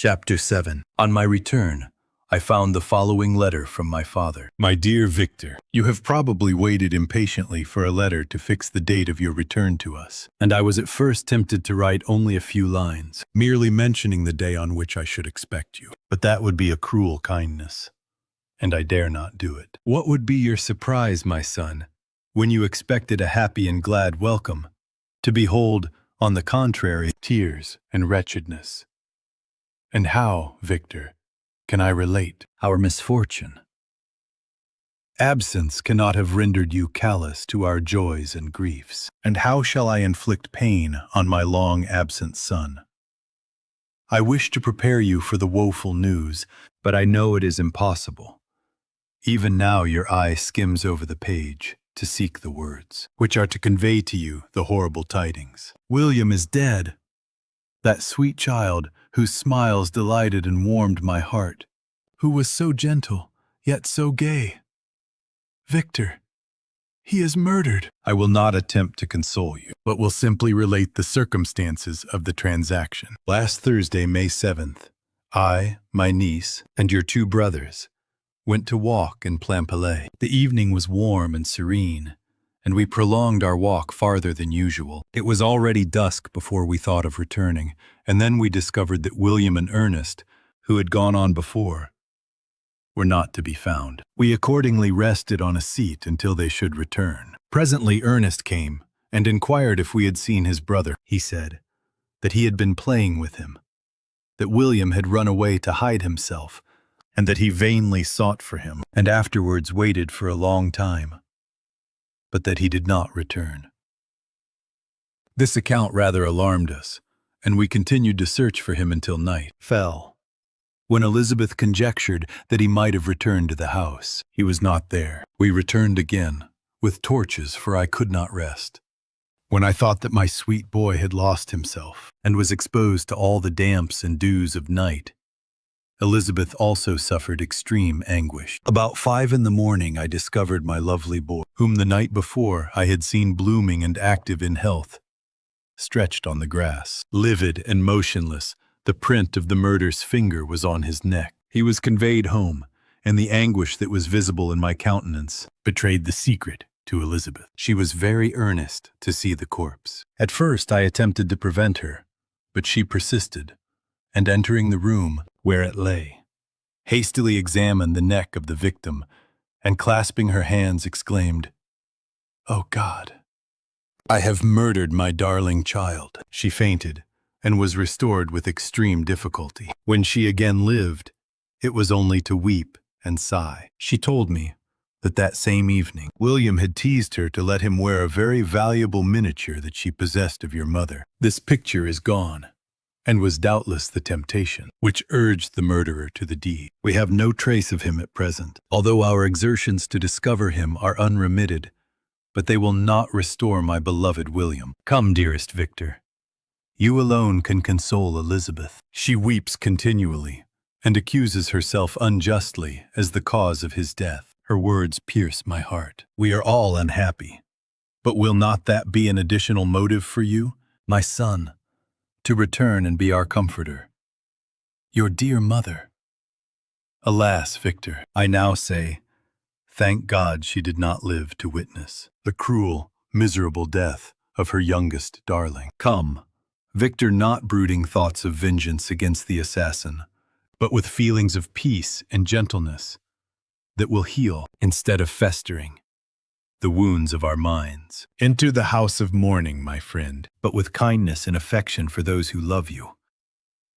Chapter 7. On my return, I found the following letter from my father. My dear Victor, you have probably waited impatiently for a letter to fix the date of your return to us, and I was at first tempted to write only a few lines, merely mentioning the day on which I should expect you. But that would be a cruel kindness, and I dare not do it. What would be your surprise, my son, when you expected a happy and glad welcome, to behold, on the contrary, tears and wretchedness? And how, Victor, can I relate Our misfortune. Absence cannot have rendered you callous to our joys and griefs. And how shall I inflict pain on my long-absent son? I wish to prepare you for the woeful news, but I know it is impossible. Even now your eye skims over the page to seek the words, which are to convey to you the horrible tidings. William is dead. That sweet child whose smiles delighted and warmed my heart, who was so gentle, yet so gay. Victor, he is murdered. I will not attempt to console you, but will simply relate the circumstances of the transaction. Last Thursday, May 7th, I, my niece, and your 2 brothers went to walk in Plainpalais. The evening was warm and serene, and we prolonged our walk farther than usual. It was already dusk before we thought of returning, and then we discovered that William and Ernest, who had gone on before, were not to be found. We accordingly rested on a seat until they should return. Presently Ernest came and inquired if we had seen his brother. He said that he had been playing with him, that William had run away to hide himself, and that he vainly sought for him, and afterwards waited for a long time, but that he did not return. This account rather alarmed us, and we continued to search for him until night fell, when Elizabeth conjectured that he might have returned to the house. He was not there. We returned again, with torches, for I could not rest. When I thought that my sweet boy had lost himself, and was exposed to all the damps and dews of night, Elizabeth also suffered extreme anguish. About 5 in the morning I discovered my lovely boy, whom the night before I had seen blooming and active in health, stretched on the grass. Livid and motionless, the print of the murder's finger was on his neck. He was conveyed home, and the anguish that was visible in my countenance betrayed the secret to Elizabeth. She was very earnest to see the corpse. At first I attempted to prevent her, but she persisted, and entering the room where it lay, hastily examined the neck of the victim, and clasping her hands exclaimed, "Oh God, I have murdered my darling child." She fainted, and was restored with extreme difficulty. When she again lived, it was only to weep and sigh. She told me that same evening, William had teased her to let him wear a very valuable miniature that she possessed of your mother. This picture is gone, and was doubtless the temptation which urged the murderer to the deed. We have no trace of him at present, although our exertions to discover him are unremitted, but they will not restore my beloved William. Come, dearest Victor, you alone can console Elizabeth. She weeps continually, and accuses herself unjustly as the cause of his death. Her words pierce my heart. We are all unhappy, but will not that be an additional motive for you, my son, to return and be our comforter? Your dear mother. Alas, Victor, I now say, thank God she did not live to witness the cruel, miserable death of her youngest darling. Come, Victor, not brooding thoughts of vengeance against the assassin, but with feelings of peace and gentleness that will heal, instead of festering, the wounds of our minds. Enter the house of mourning, my friend, but with kindness and affection for those who love you,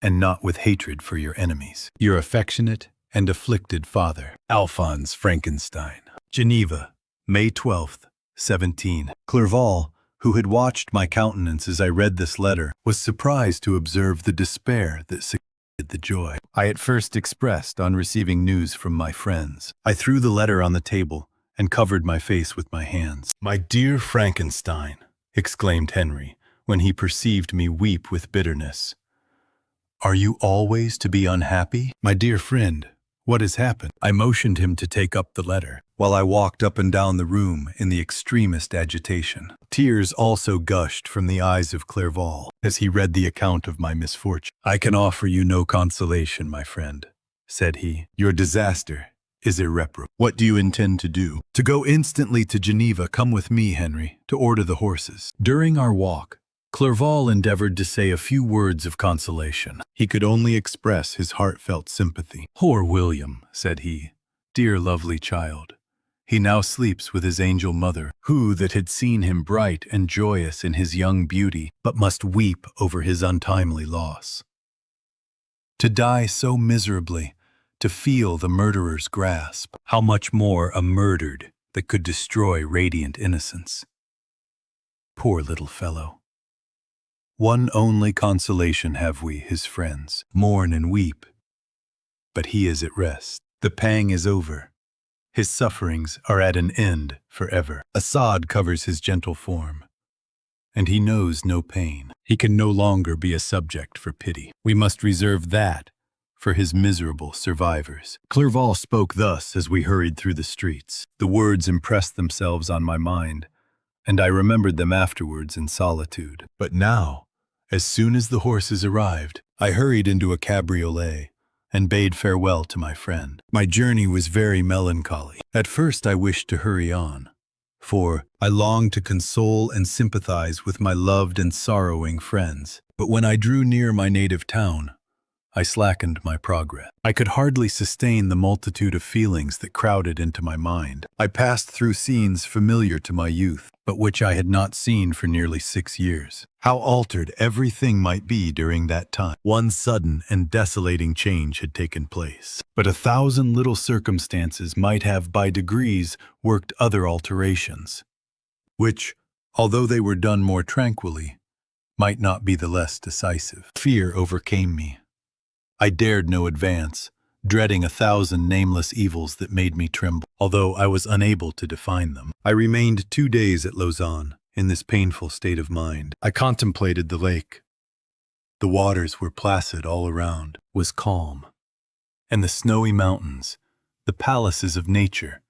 and not with hatred for your enemies. Your affectionate and afflicted father, Alphonse Frankenstein. Geneva, May 12th, 17. Clerval, who had watched my countenance as I read this letter, was surprised to observe the despair that succeeded the joy I at first expressed on receiving news from my friends. I threw the letter on the table and covered my face with my hands. "My dear Frankenstein," exclaimed Henry, when he perceived me weep with bitterness, "are you always to be unhappy? My dear friend, What has happened? I motioned him to take up the letter, While I walked up and down the room in the extremest agitation. Tears also gushed from the eyes of Clerval as he read the account of my misfortune. "I can offer you no consolation, my friend," said he. Your disaster is irreparable. What do you intend to do? To go instantly to Geneva. Come with me, Henry, to order the horses. During our walk, Clerval endeavored to say a few words of consolation. He could only express his heartfelt sympathy. "Poor William," said he, Dear lovely child. He now sleeps with his angel mother, who that had seen him bright and joyous in his young beauty, but must weep over his untimely loss. To die so miserably, to feel the murderer's grasp, how much more a murdered that could destroy radiant innocence. Poor little fellow. One only consolation have we, his friends. Mourn and weep. But he is at rest. The pang is over. His sufferings are at an end forever. A sod covers his gentle form, and he knows no pain. He can no longer be a subject for pity. We must reserve that for his miserable survivors. Clerval spoke thus as we hurried through the streets. The words impressed themselves on my mind, and I remembered them afterwards in solitude. But now, as soon as the horses arrived, I hurried into a cabriolet and bade farewell to my friend. My journey was very melancholy. At first I wished to hurry on, for I longed to console and sympathize with my loved and sorrowing friends. But when I drew near my native town, I slackened my progress. I could hardly sustain the multitude of feelings that crowded into my mind. I passed through scenes familiar to my youth, but which I had not seen for nearly 6 years. How altered everything might be during that time. One sudden and desolating change had taken place. But 1,000 little circumstances might have by degrees worked other alterations, which, although they were done more tranquilly, might not be the less decisive. Fear overcame me. I dared no advance, dreading 1,000 nameless evils that made me tremble, although I was unable to define them. I remained 2 days at Lausanne in this painful state of mind. I contemplated the lake. The waters were placid all around, was calm, and the snowy mountains, the palaces of nature,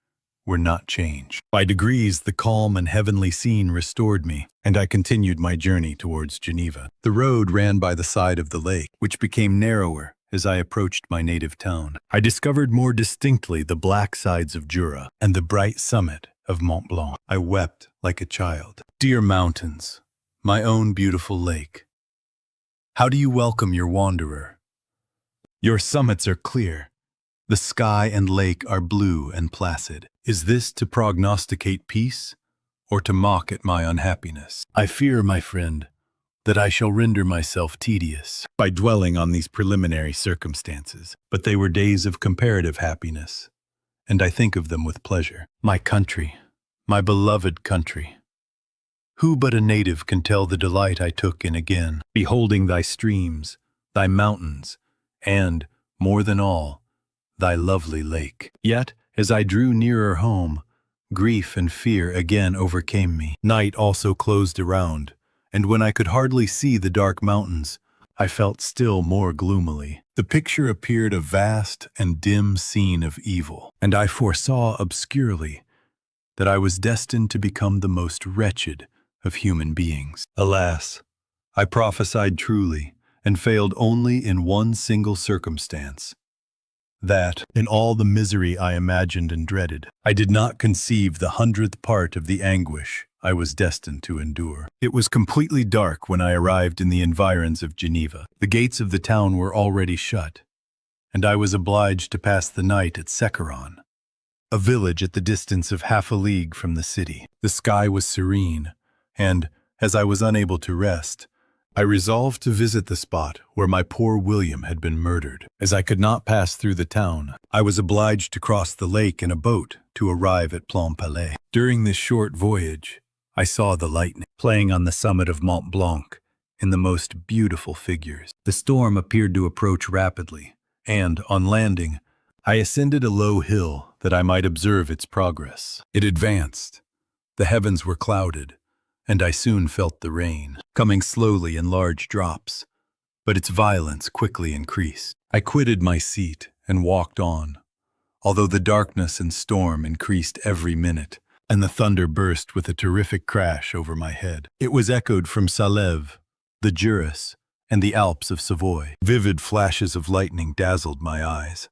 were not changed. By degrees, the calm and heavenly scene restored me, and I continued my journey towards Geneva. The road ran by the side of the lake, which became narrower as I approached my native town. I discovered more distinctly the black sides of Jura and the bright summit of Mont Blanc. I wept like a child. Dear mountains, my own beautiful lake, how do you welcome your wanderer? Your summits are clear. The sky and lake are blue and placid. Is this to prognosticate peace, or to mock at my unhappiness? I fear, my friend, that I shall render myself tedious by dwelling on these preliminary circumstances. But they were days of comparative happiness, and I think of them with pleasure. My country, my beloved country. Who but a native can tell the delight I took in again beholding thy streams, thy mountains, and, more than all, thy lovely lake? Yet, as I drew nearer home, grief and fear again overcame me. Night also closed around, and when I could hardly see the dark mountains, I felt still more gloomily. The picture appeared a vast and dim scene of evil, and I foresaw obscurely that I was destined to become the most wretched of human beings. Alas, I prophesied truly, and failed only in one single circumstance, that, in all the misery I imagined and dreaded, I did not conceive the 100th part of the anguish I was destined to endure. It was completely dark when I arrived in the environs of Geneva. The gates of the town were already shut, and I was obliged to pass the night at Secaron, a village at the distance of half a league from the city. The sky was serene, and, as I was unable to rest, I resolved to visit the spot where my poor William had been murdered. As I could not pass through the town, I was obliged to cross the lake in a boat to arrive at Plainpalais. During this short voyage, I saw the lightning playing on the summit of Mont Blanc in the most beautiful figures. The storm appeared to approach rapidly, and, on landing, I ascended a low hill that I might observe its progress. It advanced. The heavens were clouded, and I soon felt the rain, coming slowly in large drops, but its violence quickly increased. I quitted my seat and walked on, although the darkness and storm increased every minute, and the thunder burst with a terrific crash over my head. It was echoed from Salève, the Jura, and the Alps of Savoy. Vivid flashes of lightning dazzled my eyes,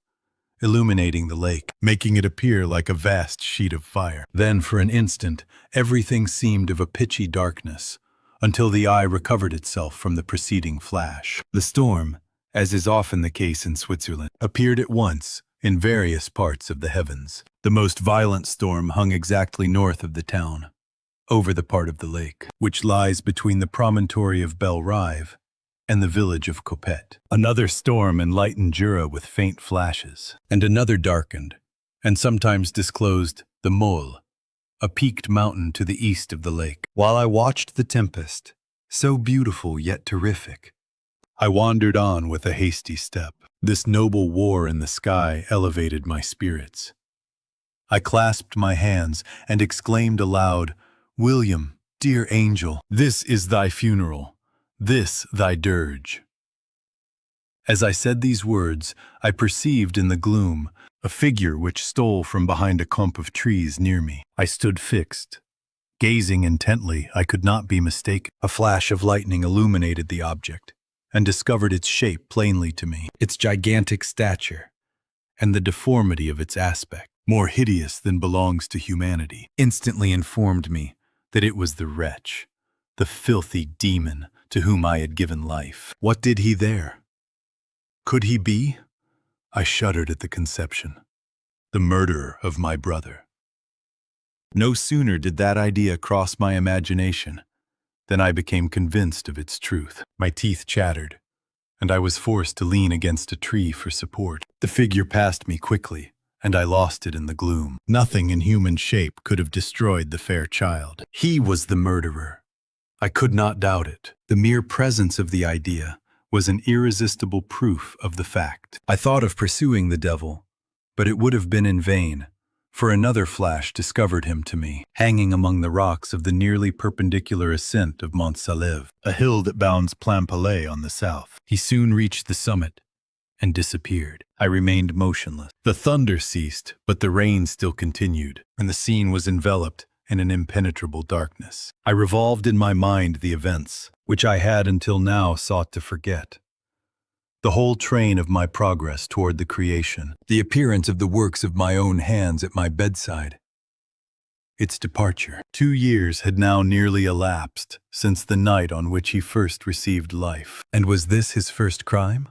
illuminating the lake, making it appear like a vast sheet of fire. Then, for an instant, everything seemed of a pitchy darkness, until the eye recovered itself from the preceding flash. The storm, as is often the case in Switzerland, appeared at once in various parts of the heavens. The most violent storm hung exactly north of the town, over the part of the lake, which lies between the promontory of Belle Rive and the village of Copette. Another storm enlightened Jura with faint flashes, and another darkened, and sometimes disclosed, the Mole, a peaked mountain to the east of the lake. While I watched the tempest, so beautiful yet terrific, I wandered on with a hasty step. This noble war in the sky elevated my spirits. I clasped my hands and exclaimed aloud, "William, dear angel, this is thy funeral, this thy dirge." As I said these words, I perceived in the gloom a figure which stole from behind a clump of trees near me. I stood fixed. Gazing intently, I could not be mistaken. A flash of lightning illuminated the object, and discovered its shape plainly to me, its gigantic stature, and the deformity of its aspect, more hideous than belongs to humanity, instantly informed me that it was the wretch, the filthy demon to whom I had given life. What did he there? Could he be? I shuddered at the conception. The murderer of my brother. No sooner did that idea cross my imagination than I became convinced of its truth. My teeth chattered, and I was forced to lean against a tree for support. The figure passed me quickly, and I lost it in the gloom. Nothing in human shape could have destroyed the fair child. He was the murderer. I could not doubt it. The mere presence of the idea was an irresistible proof of the fact. I thought of pursuing the devil, but it would have been in vain, for another flash discovered him to me, hanging among the rocks of the nearly perpendicular ascent of Mont Salève, a hill that bounds Plainpalais on the south. He soon reached the summit and disappeared. I remained motionless. The thunder ceased, but the rain still continued, and the scene was enveloped in an impenetrable darkness. I revolved in my mind the events, which I had until now sought to forget. The whole train of my progress toward the creation, the appearance of the works of my own hands at my bedside, its departure. 2 years had now nearly elapsed since the night on which he first received life. And was this his first crime?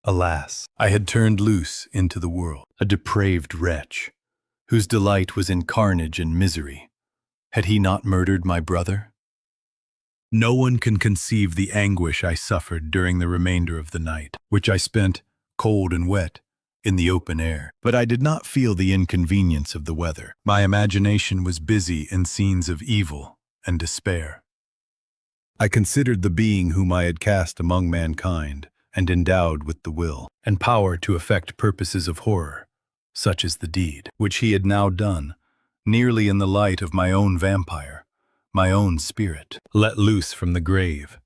Alas, I had turned loose into the world, a depraved wretch, whose delight was in carnage and misery. Had he not murdered my brother? No one can conceive the anguish I suffered during the remainder of the night, which I spent, cold and wet, in the open air. But I did not feel the inconvenience of the weather. My imagination was busy in scenes of evil and despair. I considered the being whom I had cast among mankind and endowed with the will and power to effect purposes of horror, such as the deed which he had now done, nearly in the light of my own vampire, my own spirit, let loose from the grave,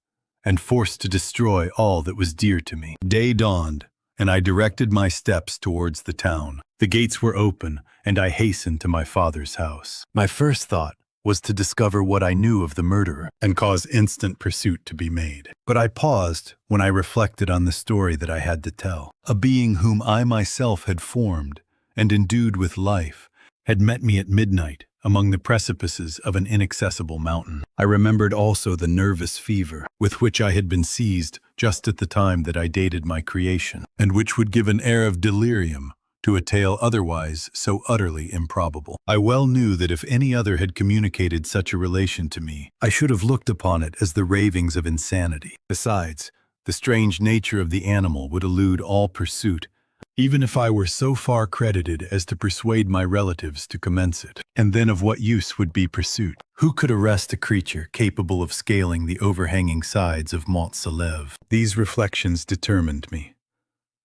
and forced to destroy all that was dear to me. Day dawned, and I directed my steps towards the town. The gates were open, and I hastened to my father's house. My first thought was to discover what I knew of the murderer and cause instant pursuit to be made. But I paused when I reflected on the story that I had to tell. A being whom I myself had formed and endued with life had met me at midnight among the precipices of an inaccessible mountain. I remembered also the nervous fever with which I had been seized just at the time that I dated my creation, and which would give an air of delirium to a tale otherwise so utterly improbable. I well knew that if any other had communicated such a relation to me, I should have looked upon it as the ravings of insanity. Besides, the strange nature of the animal would elude all pursuit, even if I were so far credited as to persuade my relatives to commence it. And then of what use would be pursuit? Who could arrest a creature capable of scaling the overhanging sides of Mont Salève? These reflections determined me,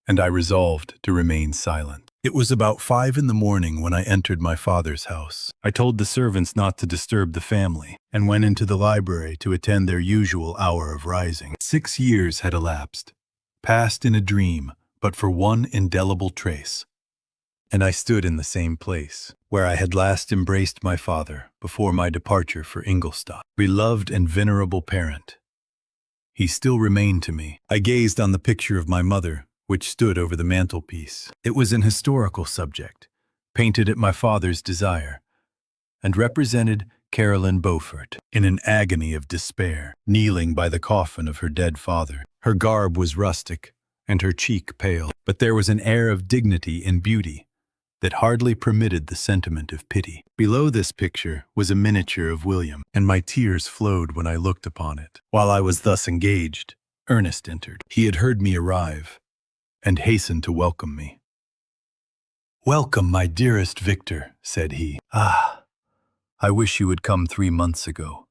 and I resolved to remain silent. It was about 5 in the morning when I entered my father's house. I told the servants not to disturb the family, and went into the library to attend their usual hour of rising. 6 years had elapsed, passed in a dream, but for one indelible trace. and I stood in the same place, where I had last embraced my father before my departure for Ingolstadt. Beloved and venerable parent, he still remained to me. I gazed on the picture of my mother, which stood over the mantelpiece. It was an historical subject, painted at my father's desire, and represented Caroline Beaufort in an agony of despair, kneeling by the coffin of her dead father. Her garb was rustic, and her cheek pale, but there was an air of dignity and beauty that hardly permitted the sentiment of pity. Below this picture was a miniature of William, and my tears flowed when I looked upon it. While I was thus engaged, Ernest entered. He had heard me arrive, and hastened to welcome me. "Welcome, my dearest Victor," said he. "Ah, I wish you had come 3 months ago,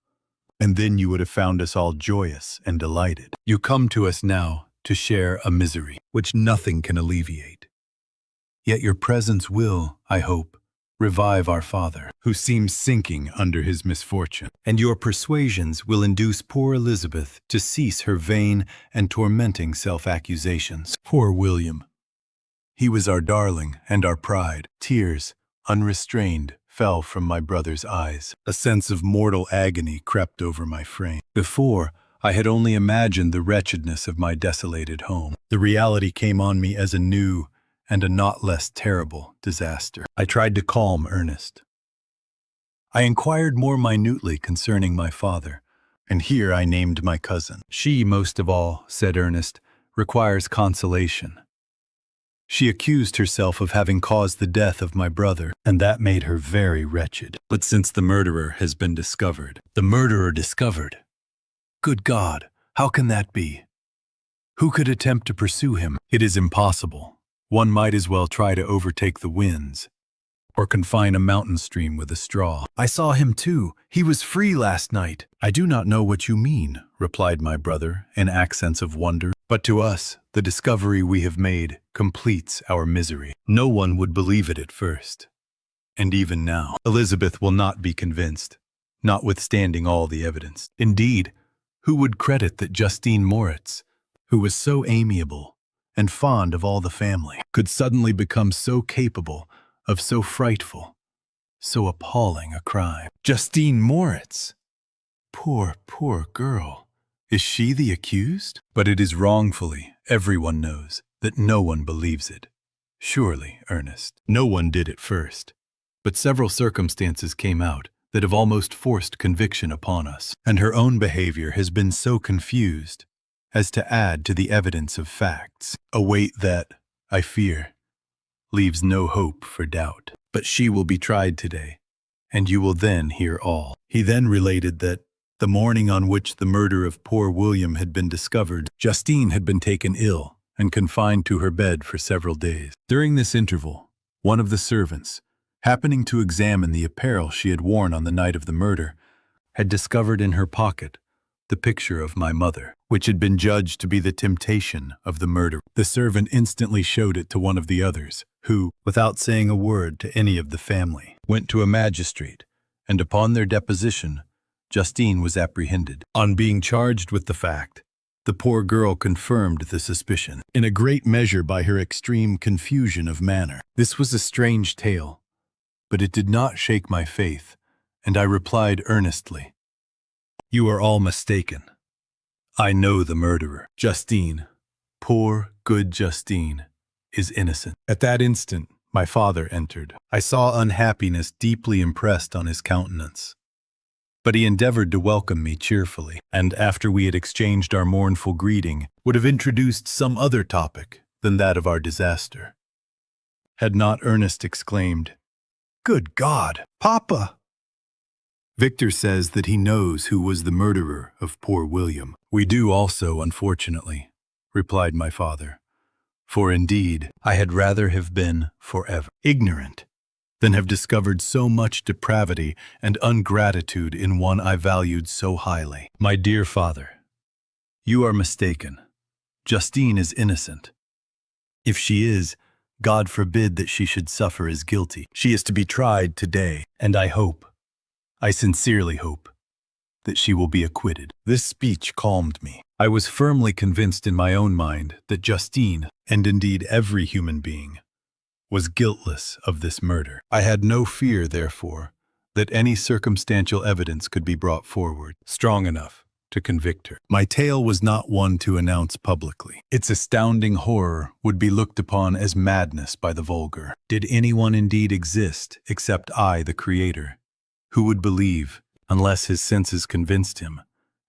and then you would have found us all joyous and delighted. You come to us now to share a misery which nothing can alleviate. Yet your presence will, I hope, revive our father, who seems sinking under his misfortune, and your persuasions will induce poor Elizabeth to cease her vain and tormenting self-accusations. Poor William! He was our darling and our pride." Tears, unrestrained, fell from my brother's eyes. A sense of mortal agony crept over my frame. Before, I had only imagined the wretchedness of my desolated home. The reality came on me as a new and a not less terrible disaster. I tried to calm Ernest. I inquired more minutely concerning my father, and here I named my cousin. "She, most of all," said Ernest, "requires consolation. She accused herself of having caused the death of my brother, and that made her very wretched. But since the murderer has been discovered—" "The murderer discovered? Good God, how can that be? Who could attempt to pursue him? It is impossible. One might as well try to overtake the winds, or confine a mountain stream with a straw." "I saw him too. He was free last night." "I do not know what you mean," replied my brother in accents of wonder. "But to us, the discovery we have made completes our misery. No one would believe it at first, and even now, Elizabeth will not be convinced, notwithstanding all the evidence. Indeed, who would credit that Justine Moritz, who was so amiable and fond of all the family, could suddenly become so capable of so frightful, so appalling a crime? Justine Moritz! Poor, poor girl! Is she the accused? But it is wrongfully, everyone knows, that no one believes it. Surely, Ernest, no one did at first, but several circumstances came out that have almost forced conviction upon us, and her own behavior has been so confused as to add to the evidence of facts, a weight that, I fear, leaves no hope for doubt. But she will be tried today, and you will then hear all." He then related that, the morning on which the murder of poor William had been discovered, Justine had been taken ill and confined to her bed for several days. During this interval, one of the servants, happening to examine the apparel she had worn on the night of the murder, had discovered in her pocket the picture of my mother, which had been judged to be the temptation of the murderer. The servant instantly showed it to one of the others, who, without saying a word to any of the family, went to a magistrate, and upon their deposition, Justine was apprehended. On being charged with the fact, the poor girl confirmed the suspicion, in a great measure by her extreme confusion of manner. This was a strange tale, but it did not shake my faith, and I replied earnestly, "You are all mistaken. I know the murderer. Justine, poor, good Justine, is innocent." At that instant, my father entered. I saw unhappiness deeply impressed on his countenance, but he endeavored to welcome me cheerfully, and after we had exchanged our mournful greeting, would have introduced some other topic than that of our disaster, had not Ernest exclaimed, "Good God, Papa!" Victor says that he knows who was the murderer of poor William. "We do also, unfortunately," replied my father, "for indeed I had rather have been forever ignorant than have discovered so much depravity and ungratitude in one I valued so highly." "My dear father, you are mistaken. Justine is innocent. If she is, God forbid that she should suffer as guilty. She is to be tried today, and I sincerely hope, that she will be acquitted." This speech calmed me. I was firmly convinced in my own mind that Justine, and indeed every human being, was guiltless of this murder. I had no fear, therefore, that any circumstantial evidence could be brought forward strong enough to convict her. My tale was not one to announce publicly. Its astounding horror would be looked upon as madness by the vulgar. Did anyone indeed exist except I, the Creator, who would believe, unless his senses convinced him,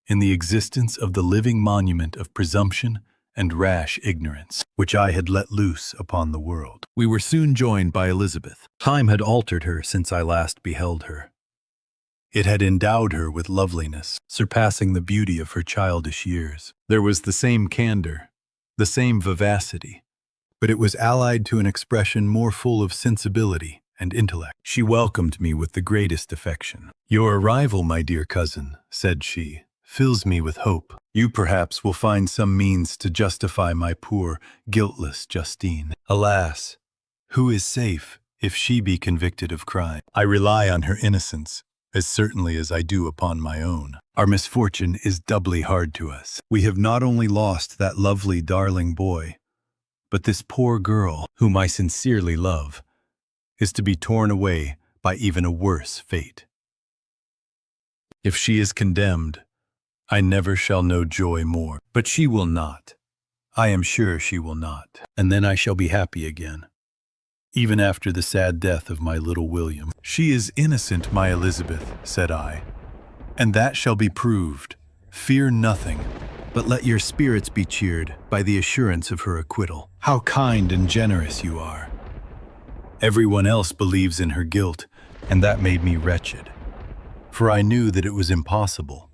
in the existence of the living monument of presumption and rash ignorance, which I had let loose upon the world? We were soon joined by Elizabeth. Time had altered her since I last beheld her. It had endowed her with loveliness, surpassing the beauty of her childish years. There was the same candor, the same vivacity, but it was allied to an expression more full of sensibility and intellect. She welcomed me with the greatest affection. "Your arrival, my dear cousin," said she, "fills me with hope. You perhaps will find some means to justify my poor, guiltless Justine. Alas, who is safe if she be convicted of crime? I rely on her innocence as certainly as I do upon my own. Our misfortune is doubly hard to us. We have not only lost that lovely, darling boy, but this poor girl, whom I sincerely love, is to be torn away by even a worse fate. If she is condemned, I never shall know joy more. But she will not. I am sure she will not. And then I shall be happy again, even after the sad death of my little William." "She is innocent, my Elizabeth," said I, "and that shall be proved. Fear nothing, but let your spirits be cheered by the assurance of her acquittal. How kind and generous you are! Everyone else believes in her guilt, and that made me wretched, for I knew that it was impossible,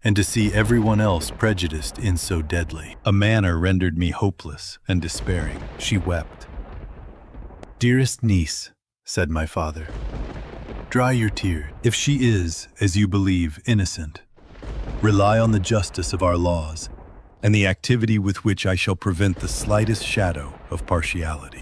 and to see everyone else prejudiced in so deadly a manner rendered me hopeless and despairing." She wept. "Dearest niece," said my father, "dry your tears. If she is, as you believe, innocent, rely on the justice of our laws and the activity with which I shall prevent the slightest shadow of partiality.